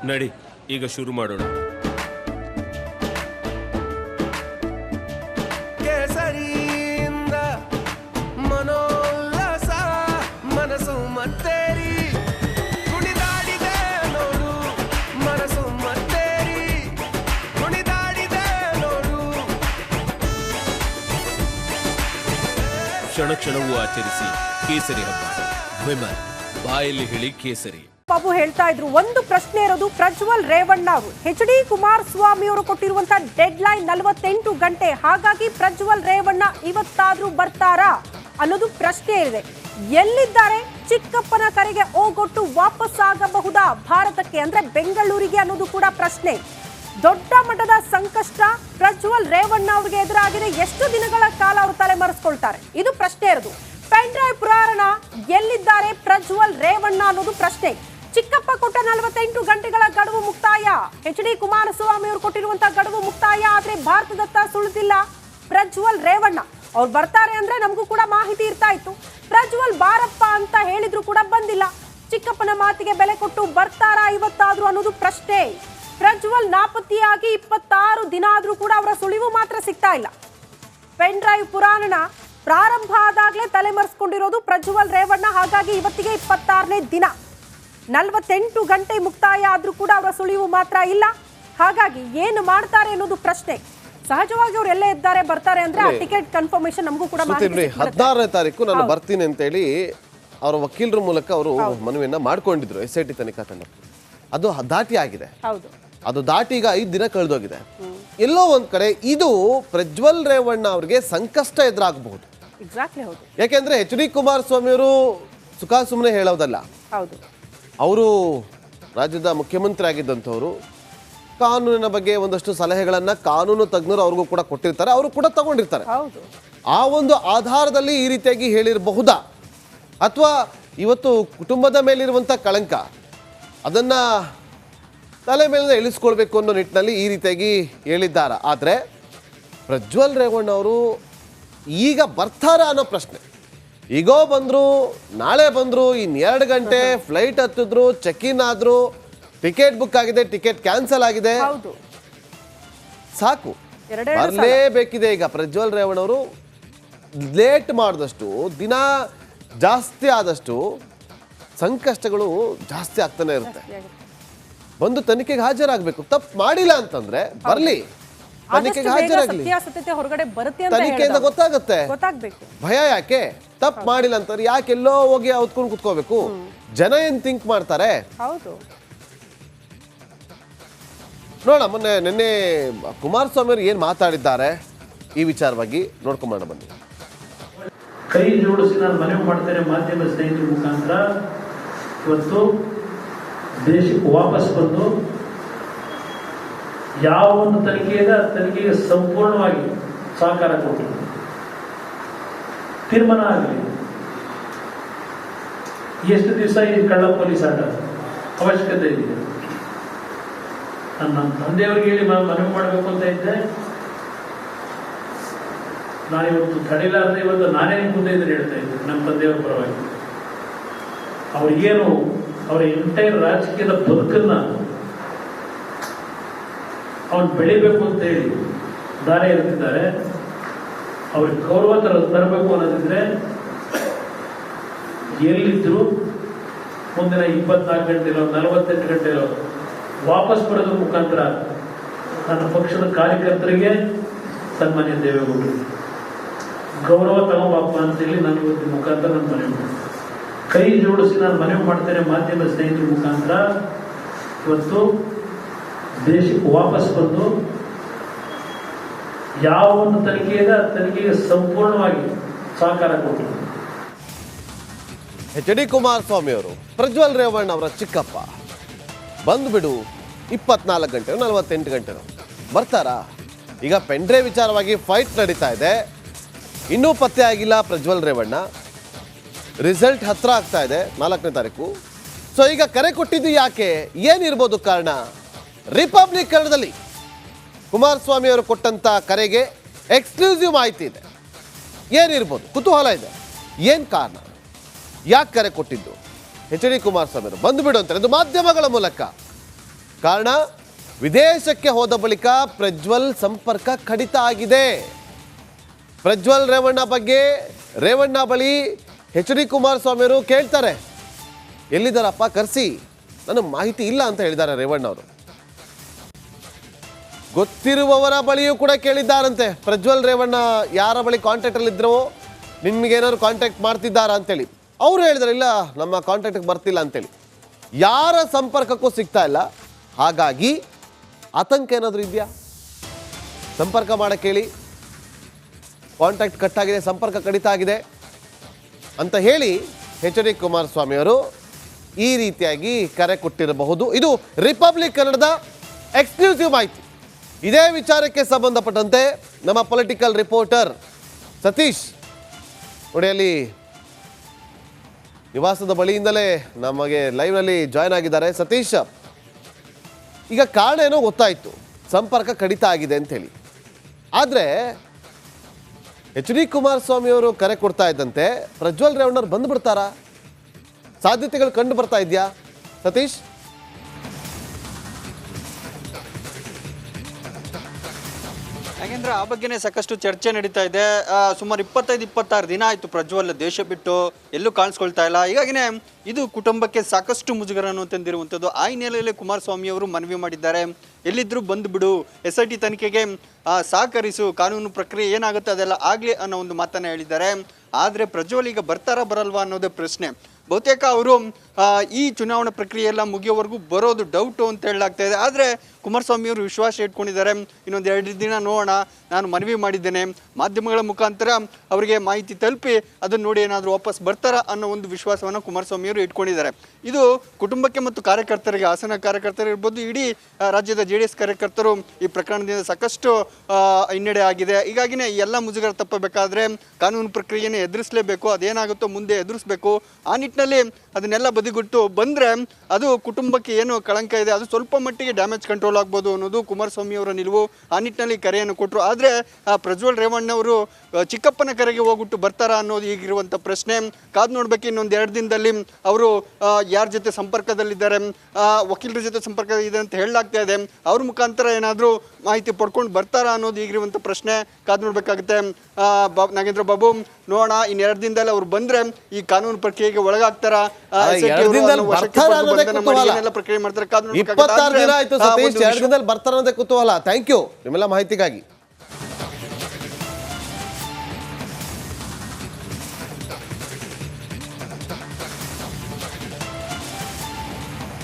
ನಡಿ ಈಗ ಶುರು ಮಾಡೋಣ. ಕೇಸರಿಯಿಂದ ಮನೋಲ್ಲಾಸ ಮನಸ್ಸು ಮತ್ತೇರಿ ಕುಣಿದಾಡಿದೆ ನೋಡು, ಮನಸ್ಸು ಮತ್ತೇರಿ ಕುಣಿದಾಡಿದೆ ನೋಡು. ಕ್ಷಣ ಕ್ಷಣವೂ ಆಚರಿಸಿ ಕೇಸರಿ ಹಬ್ಬ. ವಿಮಲ್ ಬಾಯಲ್ಲಿ ಹೇಳಿ ಕೇಸರಿ. ಬಾಬು ಹೇಳ್ತಾ ಇದ್ರು, ಒಂದು ಪ್ರಶ್ನೆ ಇರೋದು ಪ್ರಜ್ವಲ್ ರೇವಣ್ಣ ಅವರು. HD ಕುಮಾರಸ್ವಾಮಿ ಅವರು ಕೊಟ್ಟಿರುವಂತಹ ಡೆಡ್ ಲೈನ್ 48 ಗಂಟೆ. ಹಾಗಾಗಿ ಪ್ರಜ್ವಲ್ ರೇವಣ್ಣ ಇವತ್ತಾದ್ರೂ ಬರ್ತಾರಾ ಅನ್ನೋದು ಪ್ರಶ್ನೆ ಇದೆ. ಎಲ್ಲಿದ್ದಾರೆ? ಚಿಕ್ಕಪ್ಪನ ಕರೆಗೆ ಓಗೊಟ್ಟು ವಾಪಸ್ ಆಗಬಹುದಾ ಭಾರತಕ್ಕೆ, ಅಂದ್ರೆ ಬೆಂಗಳೂರಿಗೆ ಅನ್ನೋದು ಕೂಡ ಪ್ರಶ್ನೆ. ದೊಡ್ಡ ಮಟ್ಟದ ಸಂಕಷ್ಟ ಪ್ರಜ್ವಲ್ ರೇವಣ್ಣ ಅವರಿಗೆ ಎದುರಾಗಿದೆ. ಎಷ್ಟು ದಿನಗಳ ಕಾಲ ಅವರು ತಲೆಮರೆಸ್ಕೊಳ್ತಾರೆ, ಇದು ಪ್ರಶ್ನೆ ಇರೋದು. ಪೆನ್ ಡ್ರೈವ್ ಪುರಾಣ ಎಲ್ಲಿದ್ದಾರೆ ಪ್ರಜ್ವಲ್ ರೇವಣ್ಣ ಅನ್ನೋದು ಪ್ರಶ್ನೆ. ಚಿಕ್ಕಪ್ಪ ಕೊಟ್ಟ 48 ಗಂಟೆಗಳ ಗಡುವು ಮುಕ್ತಾಯ. HD ಕುಮಾರಸ್ವಾಮಿ ಅವರು ಕೊಟ್ಟಿರುವಂತಹ ಗಡುವು ಮುಕ್ತಾಯ. ಆದ್ರೆ ಭಾರತದತ್ತ ಸುಳಿದಿಲ್ಲ ಪ್ರಜ್ವಲ್ ರೇವಣ್ಣ. ಅವ್ರು ಬರ್ತಾರೆ ಅಂದ್ರೆ ನಮಗೂ ಕೂಡ ಮಾಹಿತಿ ಇರ್ತಾ ಇತ್ತು. ಪ್ರಜ್ವಲ್ ಬಾರಪ್ಪ ಅಂತ ಹೇಳಿದ್ರು ಕೂಡ ಬಂದಿಲ್ಲ. ಚಿಕ್ಕಪ್ಪನ ಮಾತಿಗೆ ಬೆಲೆ ಕೊಟ್ಟು ಬರ್ತಾರಾ ಇವತ್ತಾದ್ರೂ ಅನ್ನೋದು ಪ್ರಶ್ನೆ. ಪ್ರಜ್ವಲ್ ನಾಪತ್ತೆಯಾಗಿ 26 ದಿನ ಆದ್ರೂ ಕೂಡ ಅವರ ಸುಳಿವು ಮಾತ್ರ ಸಿಗ್ತಾ ಇಲ್ಲ. ಪೆನ್ ಡ್ರೈವ್ ಪುರಾಣ ಪ್ರಾರಂಭ ಆದಾಗಲೇ ತಲೆಮರೆಸ್ಕೊಂಡಿರೋದು ಪ್ರಜ್ವಲ್ ರೇವಣ್ಣ. ಹಾಗಾಗಿ ಇವತ್ತಿಗೆ 26ನೇ ದಿನ. 48 ಗಂಟೆ ಮುಕ್ತಾಯ ಆದ್ರೂ ಕೂಡ ಅವರ ಸುಳಿವು ಮಾತ್ರ ಇಲ್ಲ. ಹಾಗಾಗಿ ಏನು ಮಾಡ್ತಾರೆ ಅನ್ನೋದು ಪ್ರಶ್ನೆ. ಸಹಜವಾಗಿ ಅವ್ರು ಎಲ್ಲೇ ಇದ್ದಾರೆ ಬರ್ತಾರೆ ಅಂದ್ರೆ ಆ ಟಿಕೆಟ್ ಕನ್ಫರ್ಮೇಶನ್ ನಮಗೂ ಕೂಡ 16ನೇ ತಾರೀಕು ನಾನು ಬರ್ತೀನಿ ಅಂತೇಳಿ ಅವರ ವಕೀಲರ ಮೂಲಕ ಅವರು ಮನವಿಯನ್ನ ಮಾಡ್ಕೊಂಡಿದ್ರು SIT ತನಿಖಾ ತಂಡ. ಅದು ದಾಟಿ ಆಗಿದೆ. ಹೌದು, ಅದು ದಾಟಿ ಈಗ 5 ದಿನ ಕಳೆದೋಗಿದೆ. ಎಲ್ಲೋ ಒಂದ್ ಕಡೆ ಇದು ಪ್ರಜ್ವಲ್ ರೇವಣ್ಣ ಅವ್ರಿಗೆ ಸಂಕಷ್ಟ ಎದುರಾಗಬಹುದು. ಎಕ್ಸಾಕ್ಟ್ಲಿ ಹೌದು. ಯಾಕೆಂದ್ರೆ HD ಕುಮಾರಸ್ವಾಮಿ ಅವರು ಸುಖ ಸುಮ್ಮನೆ ಹೇಳೋದಲ್ಲ. ಹೌದು, ಅವರು ರಾಜ್ಯದ ಮುಖ್ಯಮಂತ್ರಿ ಆಗಿದ್ದಂಥವ್ರು. ಕಾನೂನಿನ ಬಗ್ಗೆ ಒಂದಷ್ಟು ಸಲಹೆಗಳನ್ನ ಕಾನೂನು ತಜ್ಞರು ಅವ್ರಿಗೂ ಕೂಡ ಕೊಟ್ಟಿರ್ತಾರೆ, ಅವರು ಕೂಡ ತಗೊಂಡಿರ್ತಾರೆ. ಹೌದು. ಆ ಒಂದು ಆಧಾರದಲ್ಲಿ ಈ ರೀತಿಯಾಗಿ ಹೇಳಿರಬಹುದಾ, ಅಥವಾ ಇವತ್ತು ಕುಟುಂಬದ ಮೇಲಿರುವಂಥ ಕಳಂಕ ಅದನ್ನ ತಲೆ ಮೇಲೆ ಇಳಿಸ್ಕೊಳ್ಬೇಕು ಅನ್ನೋ ನಿಟ್ಟಿನಲ್ಲಿ ಈ ರೀತಿಯಾಗಿ ಹೇಳಿದ್ದಾರ. ಆದರೆ ಪ್ರಜ್ವಲ್ ರೇವಣ್ಣ ಅವರು ಈಗ ಬರ್ತಾರ ಅನ್ನೋ ಪ್ರಶ್ನೆ. ಈಗೋ ಬಂದ್ರು, ನಾಳೆ ಬಂದ್ರು, ಇನ್ನು 2 ಗಂಟೆ ಫ್ಲೈಟ್ ಹತ್ತಿದ್ರು, ಚೆಕ್ ಇನ್ ಆದ್ರು, ಟಿಕೆಟ್ ಬುಕ್ ಆಗಿದೆ, ಟಿಕೆಟ್ ಕ್ಯಾನ್ಸಲ್ ಆಗಿದೆ, ಸಾಕು ಬರಲೇಬೇಕಿದೆ. ಈಗ ಪ್ರಜ್ವಲ್ ರೇವಣ್ಣ ಅವರು ಲೇಟ್ ಮಾಡಿದಷ್ಟು, ದಿನ ಜಾಸ್ತಿ ಆದಷ್ಟು ಸಂಕಷ್ಟಗಳು ಜಾಸ್ತಿ ಆಗ್ತಾನೆ ಇರುತ್ತೆ. ಬಂದು ತನಿಖೆಗೆ ಹಾಜರಾಗಬೇಕು. ತಪ್ಪು ಮಾಡಿಲ್ಲ ಅಂತಂದ್ರೆ ಬರ್ಲಿ, ತನಿಖೆಗೆ ಹಾಜರಾಗಲಿ, ತನಿಖೆಯಿಂದ ಗೊತ್ತಾಗುತ್ತೆ. ಭಯ ಯಾಕೆ? ತಪ್ಪು ಮಾಡಿಲ್ಲ ಅಂತಾರೆ ಯಾಕೆ ಎಲ್ಲೋ ಹೋಗಿ ಹೊತ್ಕೊಂಡು ಕುತ್ಕೋಬೇಕು? ಜನ ಏನ್ ಥಿಂಕ್ ಮಾಡ್ತಾರೆ? ನೋಡೋಣ. ನಿನ್ನೆ ಕುಮಾರಸ್ವಾಮಿ ಅವರು ಏನ್ ಮಾತಾಡಿದ್ದಾರೆ ಈ ವಿಚಾರವಾಗಿ ನೋಡ್ಕೊಂಬರೋಣ ಬನ್ನಿ. ಕೈ ಜೋಡಿಸಿ ನಾನು ಮನವಿ ಮಾಡ್ತೇನೆ ಮಾಧ್ಯಮ ಸ್ನೇಹಿತರ ಮುಖಾಂತರ, ಇವತ್ತು ದೇಶಕ್ಕೆ ವಾಪಸ್ ಬಂದು ಯಾವ ಒಂದು ತನಿಖೆ ಇದೆ ಆ ತನಿಖೆಗೆ ಸಂಪೂರ್ಣವಾಗಿ ಸಹಕಾರ ಕೊಟ್ಟು ತೀರ್ಮಾನ ಆಗಲಿ. ಎಷ್ಟು ದಿವಸ ಈ ಕಳ್ಳ ಪೊಲೀಸ್ ಆಟ ಅವಶ್ಯಕತೆ ಇದೆ. ನನ್ನ ತಂದೆಯವ್ರಿಗೆ ಹೇಳಿ ಮನವಿ ಮಾಡಬೇಕು ಅಂತ ಇದ್ದೆ. ನಾನಿವತ್ತು ತಡೆಯಲಾರದೆ ಇವತ್ತು ನಾನೇ ಮುಂದೆ ಇದ್ರೆ ಹೇಳ್ತಾ ಇದ್ದೆ ನಮ್ಮ ತಂದೆಯವರ ಪರವಾಗಿ. ಅವ್ರಿಗೇನು ಅವರ ಎಂಟೈರ್ ರಾಜಕೀಯದ ಬದುಕನ್ನ ಅವನು ಬೆಳಿಬೇಕು ಅಂತ ಹೇಳಿ ದಾರಿ ಇರ್ತಿದ್ದಾರೆ. ಅವ್ರಿಗೆ ಗೌರವ ತರಬೇಕು ಅನ್ನೋದಿದ್ರೆ ಎಲ್ಲಿದ್ರು ಮುಂದಿನ 24 ಗಂಟೆಲೋ 48 ಗಂಟೆಲೋ ವಾಪಸ್ ಬರೋದ್ರ ಮುಖಾಂತರ ನನ್ನ ಪಕ್ಷದ ಕಾರ್ಯಕರ್ತರಿಗೆ ಸನ್ಮಾನ್ಯ ದೇವೇಗೌಡರು ಗೌರವ ತಗೋಬಪ್ಪ ಅಂತೇಳಿ ನಾನು ಇವತ್ತಿನ ಮುಖಾಂತರ ನಾನು ಮನವಿ ಮಾಡ್ತೀನಿ. ಕೈ ಜೋಡಿಸಿ ನಾನು ಮನವಿ ಮಾಡ್ತೇನೆ ಮಾಧ್ಯಮ ಸ್ನೇಹಿತರ ಮುಖಾಂತರ, ಇವತ್ತು ದೇಶಕ್ಕೆ ವಾಪಸ್ ಬಂದು ಯಾವ ಒಂದು ತನಿಖೆ ಇದೆ ಆ ತನಿಖೆಗೆ ಸಂಪೂರ್ಣವಾಗಿ ಸಹಕಾರ ಕೊಟ್ಟು. HD ಕುಮಾರಸ್ವಾಮಿ ಅವರು ಪ್ರಜ್ವಲ್ ರೇವಣ್ಣ ಅವರ ಚಿಕ್ಕಪ್ಪ ಬಂದ್ಬಿಡು 24 ಗಂಟೆ 48 ಗಂಟೆ ಬರ್ತಾರಾ? ಈಗ ಪೆನ್ ಡ್ರೈವ್ ವಿಚಾರವಾಗಿ ಫೈಟ್ ನಡೀತಾ ಇದೆ. ಇನ್ನೂ ಪತ್ತೆ ಆಗಿಲ್ಲ ಪ್ರಜ್ವಲ್ ರೇವಣ್ಣ. ರಿಸಲ್ಟ್ ಹತ್ರ ಆಗ್ತಾ ಇದೆ 4ನೇ ತಾರೀಕು. ಸೊ ಈಗ ಕರೆ ಕೊಟ್ಟಿದ್ದು ಯಾಕೆ? ಏನಿರ್ಬೋದು ಕಾರಣ? ರಿಪಬ್ಲಿಕ್ ಕನ್ನಡದಲ್ಲಿ ಕುಮಾರಸ್ವಾಮಿ ಅವರು ಕೊಟ್ಟಂತ ಕರೆಗೆ ಎಕ್ಸ್ಕ್ಲೂಸಿವ್ ಮಾಹಿತಿ ಇದೆ. ಏನಿರ್ಬೋದು? ಕುತೂಹಲ ಇದೆ. ಏನು ಕಾರಣ? ಯಾಕೆ ಕರೆ ಕೊಟ್ಟಿದ್ದು? ಎಚ್ ಡಿ ಕುಮಾರಸ್ವಾಮಿ ಅವರು ಬಂದುಬಿಡು ಅಂತಾರೆ ಇದು ಮಾಧ್ಯಮಗಳ ಮೂಲಕ. ಕಾರಣ ವಿದೇಶಕ್ಕೆ ಹೋದ ಬಳಿಕ ಪ್ರಜ್ವಲ್ ಸಂಪರ್ಕ ಕಡಿತ ಆಗಿದೆ. ಪ್ರಜ್ವಲ್ ರೇವಣ್ಣ ಬಗ್ಗೆ ರೇವಣ್ಣ ಬಳಿ ಎಚ್ ಡಿ ಕುಮಾರಸ್ವಾಮಿ ಅವರು ಕೇಳ್ತಾರೆ, ಎಲ್ಲಿದ್ದಾರಪ್ಪ ಕರೆಸಿ, ನನಗೆ ಮಾಹಿತಿ ಇಲ್ಲ ಅಂತ ಹೇಳಿದ್ದಾರೆ ರೇವಣ್ಣ ಅವರು. ಗೊತ್ತಿರುವವರ ಬಳಿಯೂ ಕೂಡ ಕೇಳಿದ್ದಾರಂತೆ, ಪ್ರಜ್ವಲ್ ರೇವಣ್ಣ ಯಾರ ಬಳಿ ಕಾಂಟ್ಯಾಕ್ಟಲ್ಲಿ ಇದ್ರೋ ನಿಮ್ಗೇನಾದ್ರು ಕಾಂಟ್ಯಾಕ್ಟ್ ಮಾಡ್ತಿದ್ದಾರಾ ಅಂತೇಳಿ. ಅವರು ಹೇಳಿದಾರೆ ಇಲ್ಲ ನಮ್ಮ ಕಾಂಟ್ಯಾಕ್ಟಿಗೆ ಬರ್ತಿಲ್ಲ ಅಂತೇಳಿ. ಯಾರ ಸಂಪರ್ಕಕ್ಕೂ ಸಿಗ್ತಾ ಇಲ್ಲ. ಹಾಗಾಗಿ ಆತಂಕ ಏನಾದರೂ ಇದೆಯಾ, ಸಂಪರ್ಕ ಮಾಡಕ್ಕೆ ಹೇಳಿ, ಕಾಂಟ್ಯಾಕ್ಟ್ ಕಟ್ಟಾಗಿದೆ, ಸಂಪರ್ಕ ಕಡಿತ ಆಗಿದೆ ಅಂತ ಹೇಳಿ ಎಚ್ ಡಿ ಕುಮಾರಸ್ವಾಮಿ ಅವರು ಈ ರೀತಿಯಾಗಿ ಕರೆ ಕೊಟ್ಟಿರಬಹುದು. ಇದು ರಿಪಬ್ಲಿಕ್ ಕನ್ನಡದ ಎಕ್ಸ್ಕ್ಲೂಸಿವ್ ಮಾಹಿತಿ. ಇದೇ ವಿಚಾರಕ್ಕೆ ಸಂಬಂಧಪಟ್ಟಂತೆ ನಮ್ಮ ಪೊಲಿಟಿಕಲ್ ರಿಪೋರ್ಟರ್ ಸತೀಶ್ ನೋಡಿ ಅಲ್ಲಿ ನಿವಾಸದ ಬಳಿಯಿಂದಲೇ ನಮಗೆ ಲೈವ್ನಲ್ಲಿ ಜಾಯ್ನ್ ಆಗಿದ್ದಾರೆ. ಸತೀಶ್, ಈಗ ಕಾರಣ ಏನೋ ಗೊತ್ತಾಯಿತು, ಸಂಪರ್ಕ ಕಡಿತ ಆಗಿದೆ ಅಂತೇಳಿ. ಆದರೆ ಎಚ್ ಡಿ ಕುಮಾರಸ್ವಾಮಿ ಅವರು ಕರೆ ಕೊಡ್ತಾ ಇದ್ದಂತೆ ಪ್ರಜ್ವಲ್ ರೇವಣ್ಣವ್ರು ಬಂದುಬಿಡ್ತಾರಾ? ಸಾಧ್ಯತೆಗಳು ಕಂಡು ಬರ್ತಾ ಇದೆಯಾ ಸತೀಶ್? ಯಾಕೆಂದ್ರೆ ಆ ಬಗ್ಗೆನೇ ಸಾಕಷ್ಟು ಚರ್ಚೆ ನಡೀತಾ ಇದೆ. ಸುಮಾರು 25-26 ದಿನ ಆಯಿತು ಪ್ರಜ್ವಲ್ ದೇಶ ಬಿಟ್ಟು ಎಲ್ಲೂ ಕಾಣಿಸ್ಕೊಳ್ತಾ ಇಲ್ಲ. ಹೀಗಾಗಿನೇ ಇದು ಕುಟುಂಬಕ್ಕೆ ಸಾಕಷ್ಟು ಮುಜುಗರನ್ನು ತಂದಿರುವಂಥದ್ದು. ಆ ಹಿನ್ನೆಲೆಯಲ್ಲಿ ಕುಮಾರಸ್ವಾಮಿ ಅವರು ಮನವಿ ಮಾಡಿದ್ದಾರೆ, ಎಲ್ಲಿದ್ದರೂ ಬಂದು ಬಿಡು, SIT ತನಿಖೆಗೆ ಸಹಕರಿಸು, ಕಾನೂನು ಪ್ರಕ್ರಿಯೆ ಏನಾಗುತ್ತೆ ಅದೆಲ್ಲ ಆಗಲಿ ಅನ್ನೋ ಒಂದು ಮಾತನ್ನು ಹೇಳಿದ್ದಾರೆ. ಆದರೆ ಪ್ರಜ್ವಲ್ ಈಗ ಬರ್ತಾರಾ ಬರಲ್ವಾ ಅನ್ನೋದೇ ಪ್ರಶ್ನೆ. ಬಹುತೇಕ ಅವರು ಈ ಚುನಾವಣಾ ಪ್ರಕ್ರಿಯೆ ಎಲ್ಲ ಮುಗಿಯೋವರೆಗೂ ಬರೋದು ಡೌಟು ಅಂತ ಹೇಳಲಾಗ್ತಾ ಇದೆ. ಆದರೆ ಕುಮಾರಸ್ವಾಮಿ ಅವರು ವಿಶ್ವಾಸ ಇಟ್ಕೊಂಡಿದ್ದಾರೆ, ಇನ್ನೊಂದು 2 ದಿನ ನೋಡೋಣ, ನಾನು ಮನವಿ ಮಾಡಿದ್ದೇನೆ, ಮಾಧ್ಯಮಗಳ ಮುಖಾಂತರ ಅವರಿಗೆ ಮಾಹಿತಿ ತಲುಪಿ ಅದನ್ನು ನೋಡಿ ಏನಾದರೂ ವಾಪಸ್ ಬರ್ತಾರಾ ಅನ್ನೋ ಒಂದು ವಿಶ್ವಾಸವನ್ನು ಕುಮಾರಸ್ವಾಮಿ ಅವರು ಇಟ್ಕೊಂಡಿದ್ದಾರೆ. ಇದು ಕುಟುಂಬಕ್ಕೆ ಮತ್ತು ಕಾರ್ಯಕರ್ತರಿಗೆ, ಹಾಸನ ಕಾರ್ಯಕರ್ತರು ಇರ್ಬೋದು, ಇಡೀ ರಾಜ್ಯದ JDS ಕಾರ್ಯಕರ್ತರು ಈ ಪ್ರಕರಣದಿಂದ ಸಾಕಷ್ಟು ಹಿನ್ನಡೆ ಆಗಿದೆ. ಹೀಗಾಗಿನೇ ಎಲ್ಲ ಮುಜುಗರ ತಪ್ಪಬೇಕಾದ್ರೆ ಕಾನೂನು ಪ್ರಕ್ರಿಯೆಯನ್ನು ಎದುರಿಸಲೇಬೇಕು, ಅದೇನಾಗುತ್ತೋ ಮುಂದೆ ಎದುರಿಸಬೇಕು. ಆ ನಿಟ್ಟಿನಲ್ಲಿ ಅದನ್ನೆಲ್ಲ ಬದಿಗೊಟ್ಟು ಬಂದರೆ ಅದು ಕುಟುಂಬಕ್ಕೆ ಏನು ಕಳಂಕ ಇದೆ ಅದು ಸ್ವಲ್ಪ ಮಟ್ಟಿಗೆ ಡ್ಯಾಮೇಜ್ ಕಂಟ್ರೋಲ್ ಆಗ್ಬೋದು ಅನ್ನೋದು ಕುಮಾರಸ್ವಾಮಿ ಅವರ ನಿಲುವು. ಆ ನಿಟ್ಟಿನಲ್ಲಿ ಕರೆಯನ್ನು ಕೊಟ್ಟರು. ಆದರೆ ಪ್ರಜ್ವಲ್ ರೇವಣ್ಣ ಅವರು ಚಿಕ್ಕಪ್ಪನ ಕರೆಗೆ ಹೋಗ್ಬಿಟ್ಟು ಬರ್ತಾರಾ ಅನ್ನೋದು ಈಗಿರುವಂಥ ಪ್ರಶ್ನೆ. ಕಾದು ನೋಡ್ಬೇಕು, ಇನ್ನೊಂದು 2 ದಿನದಲ್ಲಿ ಅವರು ಯಾರ ಜೊತೆ ಸಂಪರ್ಕದಲ್ಲಿದ್ದಾರೆ, ವಕೀಲರ ಜೊತೆ ಸಂಪರ್ಕ ಇದೆ ಅಂತ ಹೇಳಲಾಗ್ತಾ ಇದೆ, ಅವ್ರ ಮುಖಾಂತರ ಏನಾದರೂ ಮಾಹಿತಿ ಪಡ್ಕೊಂಡು ಬರ್ತಾರಾ ಅನ್ನೋದು ಈಗಿರುವಂಥ ಪ್ರಶ್ನೆ. ಕಾದು ನೋಡ್ಬೇಕಾಗುತ್ತೆ. ನಾಗೇಂದ್ರ ಬಾಬು, ನೋಡೋಣ, ಇನ್ನು 2 ದಿನದಲ್ಲಿ ಅವ್ರು ಬಂದ್ರೆ ಈ ಕಾನೂನು ಪ್ರಕ್ರಿಯೆಗೆ ಒಳಗಾಗ್ತಾರ, ಪ್ರಕ್ರಿಯೆ ಮಾಡ್ತಾರೆ. 26 ದಿನ ಆಯ್ತು ಸತೀಶ್, 2 ದಿನದಲ್ಲಿ ಬರ್ತಾರ ಅನ್ನೋದೇ ಕುತೂಹಲ. ಥ್ಯಾಂಕ್ ಯು ನಿಮ್ಮೆಲ್ಲ ಮಾಹಿತಿಗಾಗಿ.